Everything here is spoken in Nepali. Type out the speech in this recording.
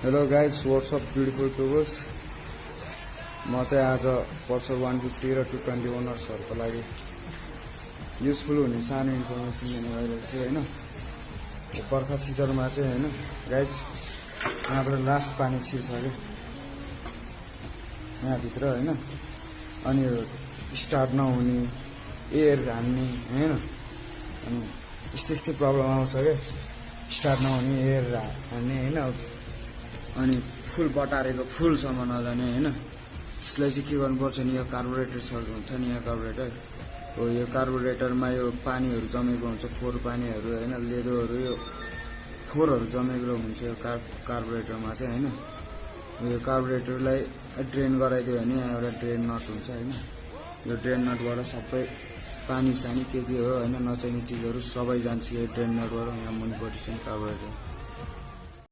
Hello guys, what's up beautiful peoples. म चाहिँ आज पल्सर 150 र 220 ओनर्सहरूको लागि युजफुल हुने सानो इन्फर्मेसन दिनु भइरहेको छु होइन। बर्खा सिजनमा चाहिँ होइन गाइस, यहाँबाट लास्ट पानी छिर्छ क्या यहाँभित्र होइन। अनि स्टार्ट नहुने, एयर हान्ने होइन, अनि यस्तै प्रब्लम आउँछ क्या। स्टार्ट नहुने, एयर हान्ने होइन। अनि फुल बटारेको फुलसम्म नजाने होइन। त्यसलाई चाहिँ के गर्नुपर्छ नि, यो कार्बोरेटर हुन्छ नि, यहाँ कार्बोरेटर हो। यो कार्बोरेटरमा यो पानीहरू जमेको हुन्छ, फोहोर पानीहरू होइन, लेदोहरू, यो फोहोरहरू जमेको हुन्छ यो कार्बोरेटरमा चाहिँ होइन। यो कार्बोरेटरलाई ड्रेन गराइदियो भने यहाँ एउटा ड्रेन नट हुन्छ होइन। यो ड्रेन नटबाट सबै पानी सानी के हो होइन, नचाहिने चिजहरू सबै जान्छ यो ड्रेन नटबाट। यहाँ मुनिपट्टि चाहिँ कार्बोरेटर